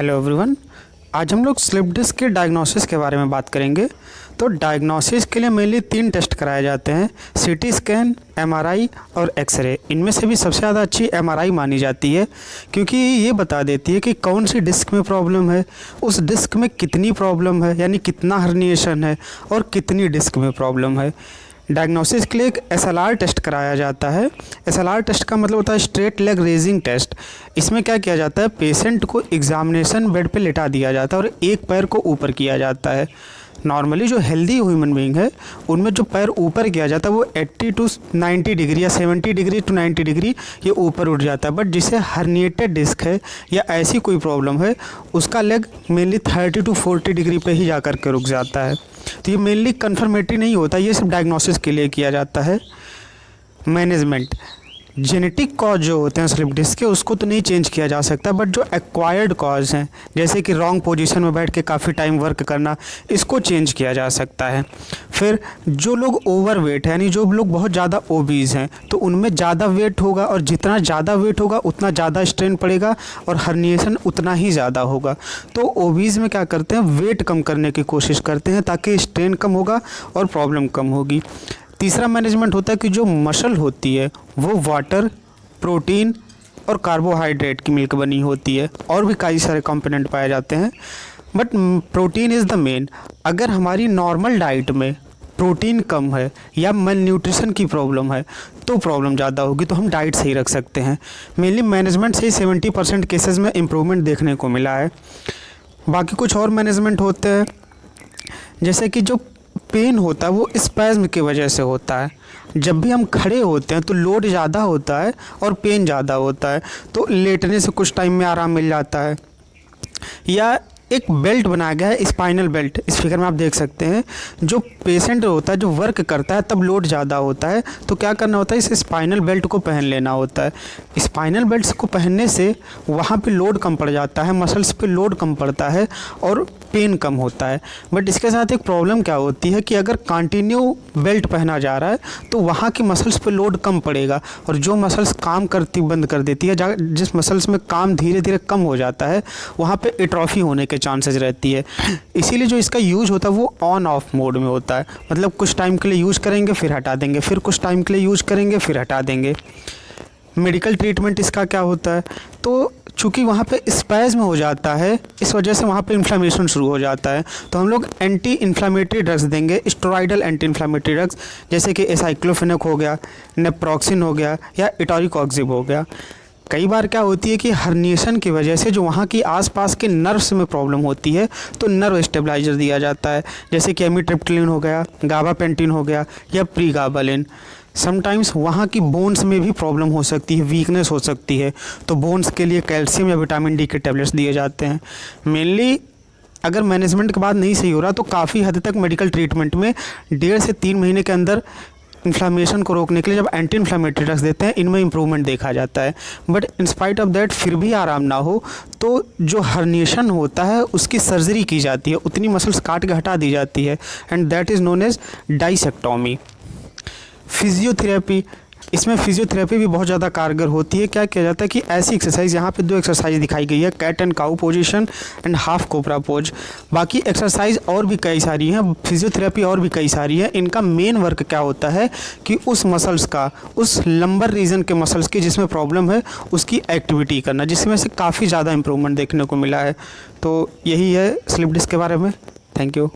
Hello everyone. आज हम लोग स्लिप डिस्क के डायग्नोसिस के बारे में बात करेंगे। तो डायग्नोसिस के लिए मेनली 3 टेस्ट कराए जाते हैं, सीटी स्कैन, एमआरआई और एक्सरे। इनमें से भी सबसे ज़्यादा अच्छी एमआरआई मानी जाती है, क्योंकि ये बता देती है कि कौन सी डिस्क में प्रॉब्लम है, उस डिस्क में कितनी प्रॉब्लम है, यानी कितना हर्निएशन है और कितनी डिस्क में प्रॉब्लम है। डायग्नोसिस के लिए एक एसएलआर टेस्ट कराया जाता है। एसएलआर टेस्ट का मतलब होता है स्ट्रेट लेग रेजिंग टेस्ट। इसमें क्या किया जाता है, पेशेंट को एग्जामिनेशन बेड पे लेटा दिया जाता है और एक पैर को ऊपर किया जाता है। नॉर्मली जो हेल्दी ह्यूमन बीइंग है उनमें जो पैर ऊपर किया जाता है वो 80 टू 90 डिग्री या 70 डिग्री टू 90 डिग्री ये ऊपर उठ जाता है। बट जिसे हर्निएटेड डिस्क है या ऐसी कोई प्रॉब्लम है उसका लेग मेनली 30 टू 40 डिग्री पे ही जा कर के रुक जाता है। तो ये मेनली कन्फर्मेटरी नहीं होता, ये सिर्फ डायग्नोसिस के लिए किया जाता है। मैनेजमेंट, जेनेटिक कॉज जो होते हैं स्लिप डिस्क के उसको तो नहीं चेंज किया जा सकता, बट जो एक्वायर्ड कॉज हैं जैसे कि रॉन्ग पोजीशन में बैठ के काफ़ी टाइम वर्क करना, इसको चेंज किया जा सकता है। फिर जो लोग ओवरवेट हैं, यानी जो लोग बहुत ज़्यादा ओबीज हैं, तो उनमें ज़्यादा वेट होगा और जितना ज़्यादा वेट होगा उतना ज़्यादा स्ट्रेन पड़ेगा और हर्निएशन उतना ही ज़्यादा होगा। तो ओबीज में क्या करते हैं, वेट कम करने की कोशिश करते हैं ताकि स्ट्रेन कम होगा और प्रॉब्लम कम होगी। तीसरा मैनेजमेंट होता है कि जो मसल होती है वो वाटर, प्रोटीन और कार्बोहाइड्रेट की मिलकर बनी होती है, और भी कई सारे कंपोनेंट पाए जाते हैं, but protein is the main. अगर हमारी नॉर्मल डाइट में प्रोटीन कम है या मल न्यूट्रिशन की प्रॉब्लम है तो प्रॉब्लम ज़्यादा होगी, तो हम डाइट सही रख सकते हैं। मेनली मैनेजमेंट से ही 70% केसेस में इम्प्रूवमेंट देखने को मिला है। बाकी कुछ और मैनेजमेंट होते हैं, जैसे कि जो पेन होता है वो स्पैज्म की वजह से होता है। जब भी हम खड़े होते हैं तो लोड ज़्यादा होता है और पेन ज़्यादा होता है, तो लेटने से कुछ टाइम में आराम मिल जाता है। या एक बेल्ट बनाया गया है, स्पाइनल बेल्ट, इस फिगर में आप देख सकते हैं। जो पेशेंट होता है जो वर्क करता है तब लोड ज़्यादा होता है, तो क्या करना होता है, इस स्पाइनल बेल्ट को पहन लेना होता है। स्पाइनल बेल्ट को पहनने से वहाँ पे लोड कम पड़ जाता है, मसल्स पे लोड कम पड़ता है और पेन कम होता है। बट इसके साथ एक प्रॉब्लम क्या होती है कि अगर कंटिन्यू बेल्ट पहना जा रहा है तो वहाँ की मसल्स पे लोड कम पड़ेगा, और जो मसल्स काम करती बंद कर देती है, जिस मसल्स में काम धीरे धीरे कम हो जाता है, वहाँ पे एट्रोफी होने के चांसेस रहती है। इसीलिए जो इसका यूज होता है वो ऑन ऑफ मोड में होता है, मतलब कुछ टाइम के लिए यूज़ करेंगे फिर हटा देंगे, फिर कुछ टाइम के लिए यूज़ करेंगे फिर हटा देंगे। मेडिकल ट्रीटमेंट इसका क्या होता है, तो चूँकि वहाँ पे स्पैज्म हो जाता है, इस वजह से वहाँ पे इन्फ्लेमेशन शुरू हो जाता है, तो हम लोग एंटी इन्फ्लेमेटरी ड्रग्स देंगे, स्टेरॉइडल एंटी इन्फ्लेमेटरी ड्रग्स, जैसे कि एसाइक्लोफेनेक हो गया, नेप्रोक्सिन हो गया या इटोरिकॉक्सिब हो गया। कई बार क्या होती है कि हर्निएशन की वजह से जो वहाँ की आसपास के नर्व्स में प्रॉब्लम होती है तो नर्व स्टेबलाइजर दिया जाता है, जैसे कि एमिट्रिप्टिलिन हो गया, गाबापेंटिन हो गया या प्रीगाबालिन। समटाइम्स वहाँ की बोन्स में भी प्रॉब्लम हो सकती है, वीकनेस हो सकती है, तो बोन्स के लिए कैल्शियम या विटामिन डी के टैबलेट्स दिए जाते हैं। मेनली अगर मैनेजमेंट के बाद नहीं सही हो रहा तो काफ़ी हद तक मेडिकल ट्रीटमेंट में 1.5 से 3 महीने के अंदर इन्फ्लामेशन को रोकने के लिए जब एंटी इन्फ्लामेटरी ड्रग्स देते हैं इनमें इंप्रूवमेंट देखा जाता है। But in spite of that फिर भी आराम ना हो तो जो हर्निएशन होता है उसकी सर्जरी की जाती है, उतनी मसल्स काट के हटा दी जाती है, and that is known as discectomy. Physiotherapy, इसमें फिजियोथेरेपी भी बहुत ज़्यादा कारगर होती है। क्या किया जाता है कि ऐसी एक्सरसाइज, यहाँ पे 2 एक्सरसाइज दिखाई गई है, cat and cow position and half cobra pose. बाकी एक्सरसाइज और भी कई सारी हैं, फिजियोथेरेपी और भी कई सारी है। इनका मेन वर्क क्या होता है कि उस मसल्स का, उस लंबर रीजन के मसल्स की जिसमें प्रॉब्लम है उसकी एक्टिविटी करना, जिसमें से काफ़ी ज़्यादा इंप्रूवमेंट देखने को मिला है। तो यही है स्लिप डिस्क के बारे में। Thank you.